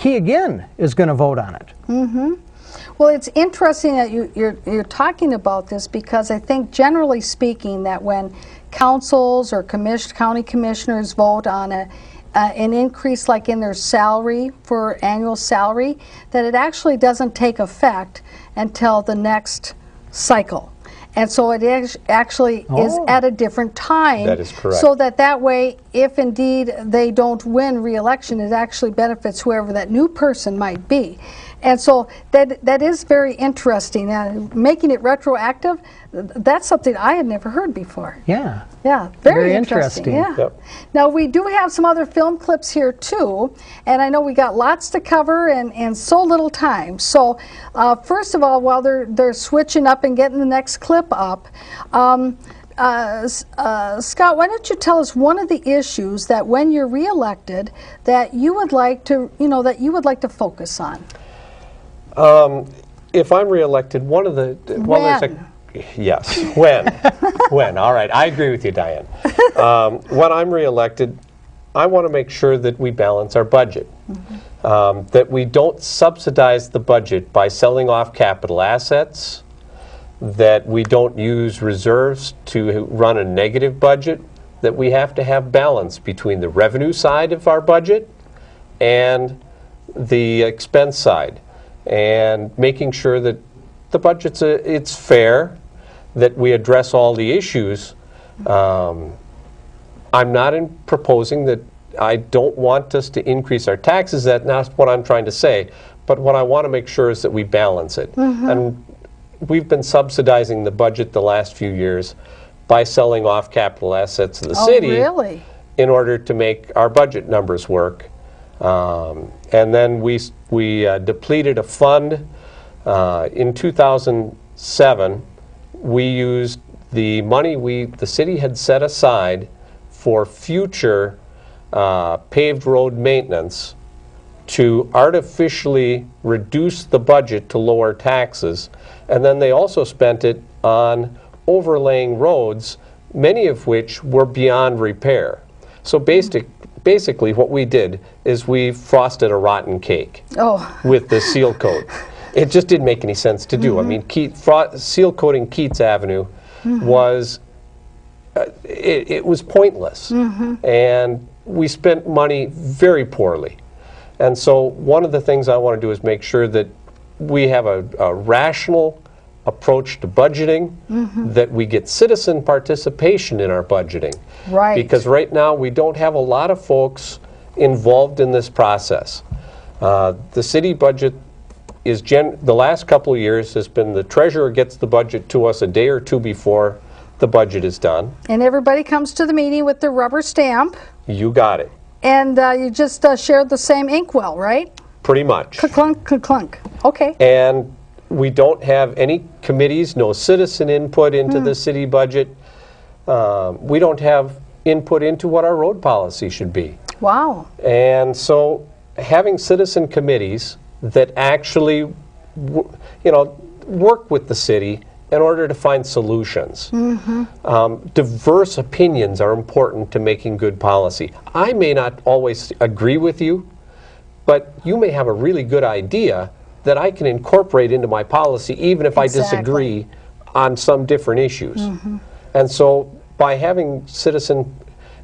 he again is going to vote on it. Mm-hmm. Well, it's interesting that you're talking about this, because I think generally speaking that when councils or county commissioners vote on an increase like in their salary for annual salary, that it actually doesn't take effect until the next cycle. And so it actually is at a different time. That is correct. So that way, if indeed they don't win re-election, it actually benefits whoever that new person might be. And so that is very interesting. Making it retroactive, that's something I had never heard before. Yeah. Yeah, very interesting. Yeah. Yep. Now we do have some other film clips here too, and I know we got lots to cover and so little time. So first of all, while they're switching up and getting the next clip up, Scott, why don't you tell us one of the issues that when you're reelected that you would like to, focus on? If I'm reelected, one of the yes, when. All right, I agree with you, Diane. When I'm reelected, I want to make sure that we balance our budget, that we don't subsidize the budget by selling off capital assets, that we don't use reserves to run a negative budget, that we have to have balance between the revenue side of our budget and the expense side, and making sure that the budget's it's fair, that we address all the issues. I'm not proposing that I don't want us to increase our taxes. That's not what I'm trying to say. But what I want to make sure is that we balance it. And we've been subsidizing the budget the last few years by selling off capital assets of the city in order to make our budget numbers work. And then we depleted a fund. In 2007, we used the money the city had set aside for future paved road maintenance to artificially reduce the budget to lower taxes. And then they also spent it on overlaying roads, many of which were beyond repair. So basically what we did is we frosted a rotten cake with the seal coat. It just didn't make any sense to do. I mean, seal coating Keats Avenue was, it was pointless. And we spent money very poorly. And so one of the things I want to do is make sure that we have a rational approach to budgeting, that we get citizen participation in our budgeting. Right. Because right now we don't have a lot of folks involved in this process. The city budget is, the last couple of years has been the treasurer gets the budget to us a day or two before the budget is done. And everybody comes to the meeting with their rubber stamp. You got it. And you just shared the same inkwell, right? Pretty much. Clunk, clunk. Okay. And we don't have any committees, no citizen input into the city budget. We don't have input into what our road policy should be. Wow. And so having citizen committees that actually work with the city in order to find solutions. Diverse opinions are important to making good policy. I may not always agree with you, but you may have a really good idea that I can incorporate into my policy even if I disagree on some different issues. And so by having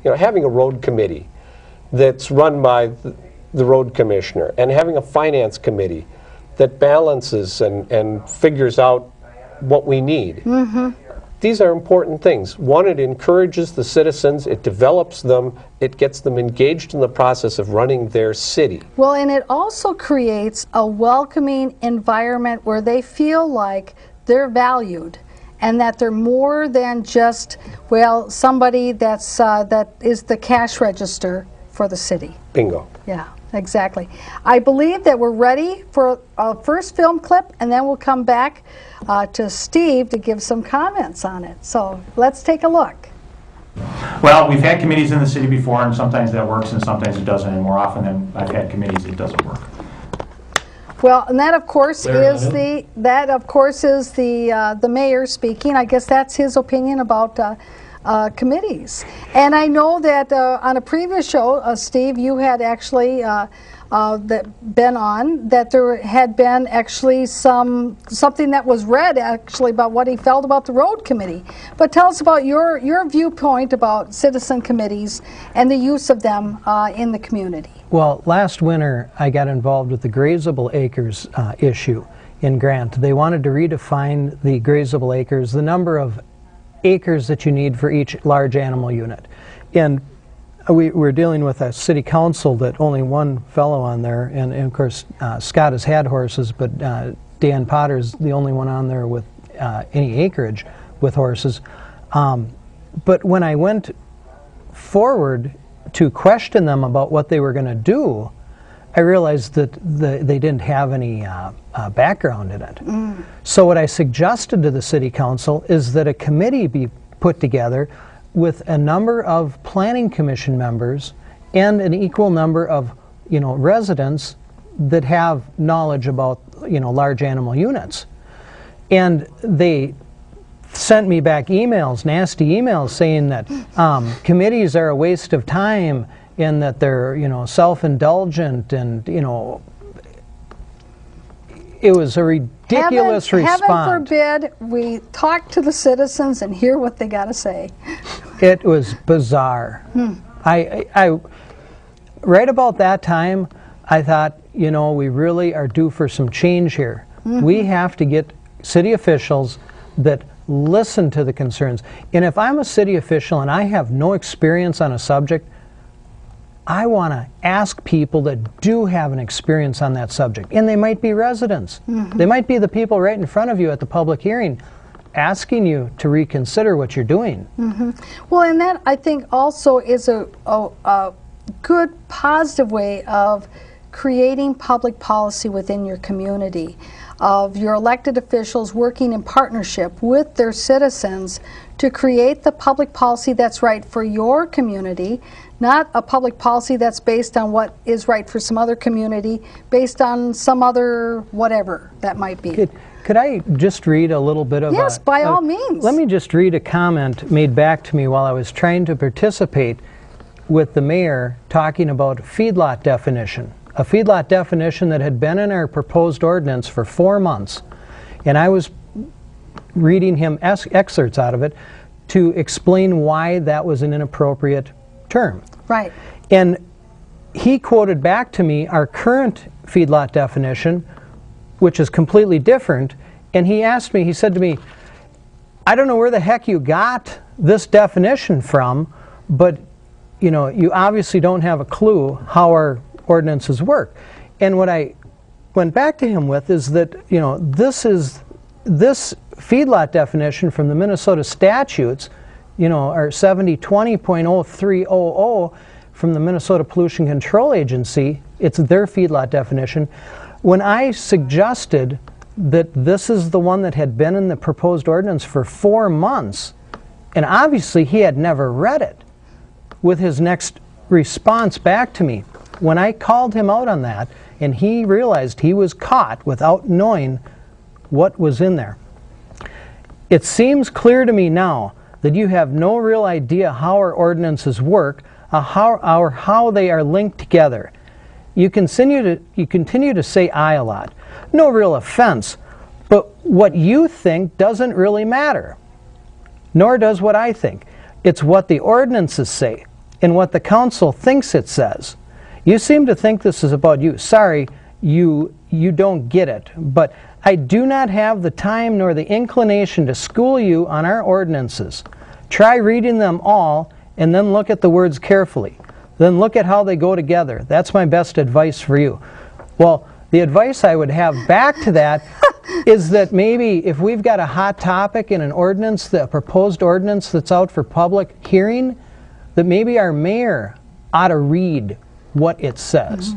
having a road committee that's run by the road commissioner, and having a finance committee that balances and figures out what we need. These are important things. One, it encourages the citizens, it develops them, it gets them engaged in the process of running their city. Well, and it also creates a welcoming environment where they feel like they're valued and that they're more than just, well, somebody that's that is the cash register for the city. Bingo. Yeah, exactly. I believe that we're ready for our first film clip, and then we'll come back to Steve to give some comments on it. So let's take a look. Well, we've had committees in the city before, and sometimes that works and sometimes it doesn't, and more often than I've had committees, it doesn't work. Well, and that of course is the mayor speaking. I guess that's his opinion about committees. And I know that on a previous show, Steve, you had actually that been on, that there had been actually something that was read actually about what he felt about the road committee. But tell us about your viewpoint about citizen committees and the use of them in the community. Well, last winter I got involved with the grazable acres issue in Grant. They wanted to redefine the grazable acres, the number of acres that you need for each large animal unit. And we're dealing with a city council that only one fellow on there, and of course Scott has had horses, but Dan Potter's the only one on there with any acreage with horses. But when I went forward to question them about what they were going to do, I realized that they didn't have any background in it. So what I suggested to the city council is that a committee be put together with a number of planning commission members and an equal number of residents that have knowledge about large animal units. And they sent me back emails, nasty emails, saying that committees are a waste of time and that they're self-indulgent, and it was a ridiculous response. Heaven forbid we talk to the citizens and hear what they got to say. It was bizarre. I right about that time, I thought, we really are due for some change here. We have to get city officials that listen to the concerns. And if I'm a city official and I have no experience on a subject, I want to ask people that do have an experience on that subject. And they might be residents. They might be the people right in front of you at the public hearing asking you to reconsider what you're doing. Well, and that I think also is a good positive way of creating public policy within your community, of your elected officials working in partnership with their citizens to create the public policy that's right for your community, not a public policy that's based on what is right for some other community, based on some other whatever that might be. Could I just read a little bit of Yes, by all means. Let me just read a comment made back to me while I was trying to participate with the mayor talking about feedlot definition. A feedlot definition that had been in our proposed ordinance for 4 months. And I was reading him excerpts out of it to explain why that was an inappropriate term. Right. And he quoted back to me our current feedlot definition, which is completely different, and he asked me, he said to me, I don't know where the heck you got this definition from, but you obviously don't have a clue how our ordinances work. And what I went back to him with is that this feedlot definition from the Minnesota statutes, are 7020.0300 from the Minnesota Pollution Control Agency. It's their feedlot definition. When I suggested that this is the one that had been in the proposed ordinance for 4 months, and obviously he had never read it, with his next response back to me, when I called him out on that, and he realized he was caught without knowing what was in there. It seems clear to me now that you have no real idea how our ordinances work, or how they are linked together. You continue to say "I" a lot. No real offense, but what you think doesn't really matter. Nor does what I think. It's what the ordinances say and what the council thinks it says. You seem to think this is about you. Sorry, you don't get it. But I do not have the time nor the inclination to school you on our ordinances. Try reading them all and then look at the words carefully. Then look at how they go together. That's my best advice for you. Well, the advice I would have back to that is that maybe if we've got a hot topic in an ordinance, a proposed ordinance that's out for public hearing, that maybe our mayor ought to read what it says.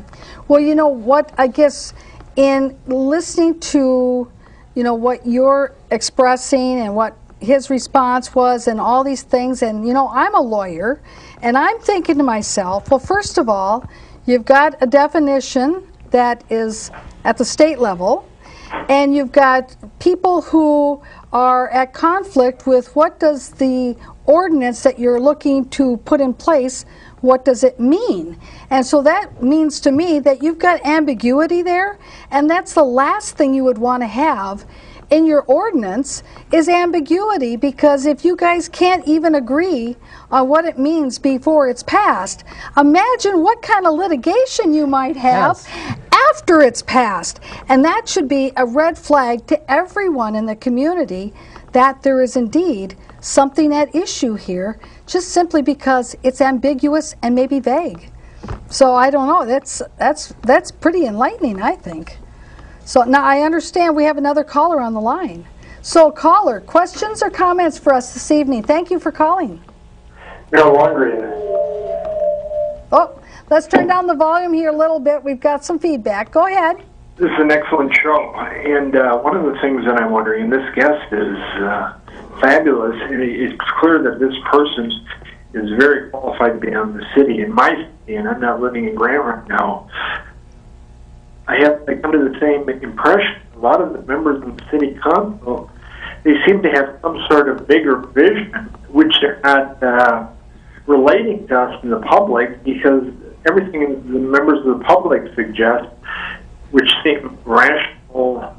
Well, you know what, I guess in listening to, what you're expressing and what his response was and all these things, and I'm a lawyer, and I'm thinking to myself, well, first of all, you've got a definition that is at the state level, and you've got people who are at conflict with what does the ordinance that you're looking to put in place, what does it mean? And so that means to me that you've got ambiguity there, and that's the last thing you would want to have in your ordinance is ambiguity, because if you guys can't even agree on what it means before it's passed, imagine what kind of litigation you might have after it's passed. And that should be a red flag to everyone in the community that there is indeed something at issue here, just simply because it's ambiguous and maybe vague. So I don't know, that's pretty enlightening, I think. So now I understand we have another caller on the line. So caller, questions or comments for us this evening? Thank you for calling. You're wondering. Oh, let's turn down the volume here a little bit. We've got some feedback. Go ahead. This is an excellent show. And one of the things that I'm wondering, and this guest is fabulous, and it's clear that this person is very qualified to be on the city. In my city, and I'm not living in Grant right now, I come to the same impression. A lot of the members of the city council, they seem to have some sort of bigger vision, which they're not relating to us in the public, because everything the members of the public suggest, which seem rational,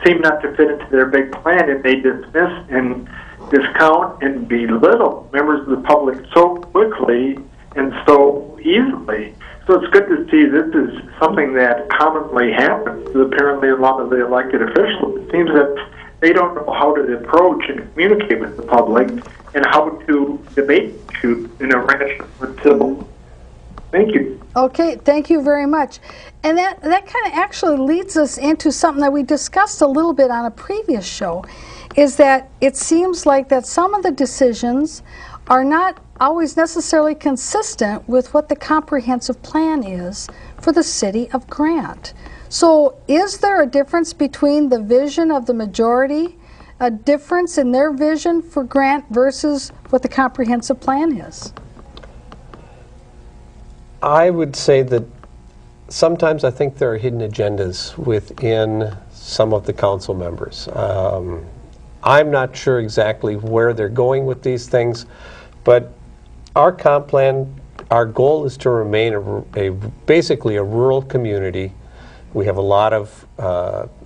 seem not to fit into their big plan, and they dismiss and discount and belittle members of the public so quickly and so easily. So it's good to see this is something that commonly happens to apparently a lot of the elected officials. It seems that they don't know how to approach and communicate with the public and how to debate issues in a rational and civil. Thank you. Okay, thank you very much. And that kind of actually leads us into something that we discussed a little bit on a previous show, is that it seems like that some of the decisions are not always necessarily consistent with what the comprehensive plan is for the city of Grant. So is there a difference between the vision of the majority, a difference in their vision for Grant versus what the comprehensive plan is? I would say that sometimes I think there are hidden agendas within some of the council members. I'm not sure exactly where they're going with these things, but our comp plan, our goal is to remain basically a rural community. We have a lot of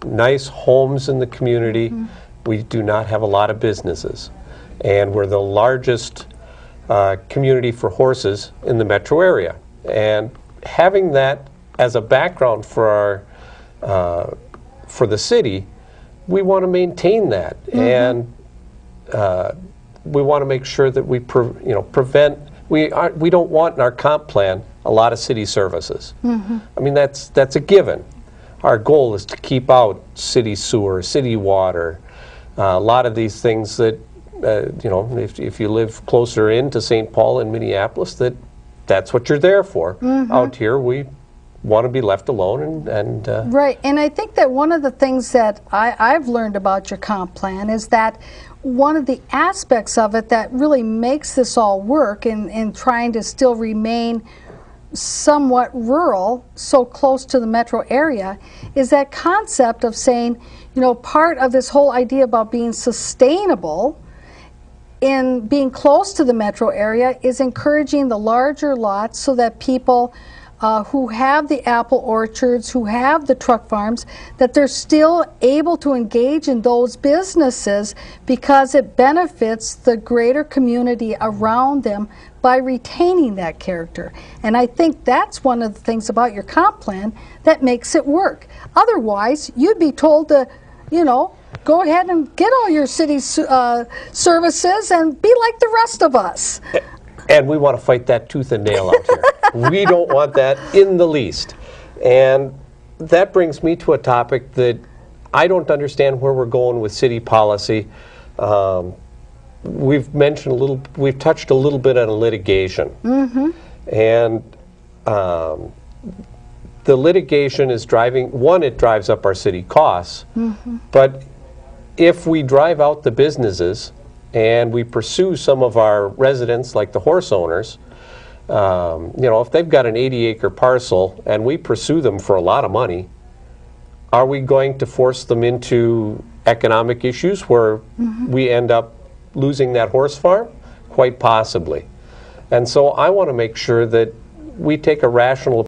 nice homes in the community. Mm-hmm. We do not have a lot of businesses. And we're the largest community for horses in the metro area. And having that as a background for the city, we want to maintain that. Mm-hmm. And we want to make sure that we prevent. We don't want in our comp plan a lot of city services. Mm-hmm. I mean, that's a given. Our goal is to keep out city sewer, city water, a lot of these things that if you live closer into St. Paul and Minneapolis, that's what you're there for. Mm-hmm. Out here, we want to be left alone and right. And I think that one of the things that I've learned about your comp plan is that one of the aspects of it that really makes this all work in trying to still remain somewhat rural, so close to the metro area, is that concept of saying, part of this whole idea about being sustainable in being close to the metro area is encouraging the larger lots so that people who have the apple orchards, who have the truck farms, that they're still able to engage in those businesses because it benefits the greater community around them by retaining that character. And I think that's one of the things about your comp plan that makes it work. Otherwise, you'd be told to, go ahead and get all your city services and be like the rest of us. And we want to fight that tooth and nail out here. We don't want that in the least. And that brings me to a topic that I don't understand where we're going with city policy. We've touched a little bit on litigation. Mm-hmm. And the litigation is it drives up our city costs. Mm-hmm. But if we drive out the businesses and we pursue some of our residents, like the horse owners, if they've got an 80-acre parcel and we pursue them for a lot of money, are we going to force them into economic issues where mm-hmm. we end up losing that horse farm? Quite possibly. And so I want to make sure that we take a rational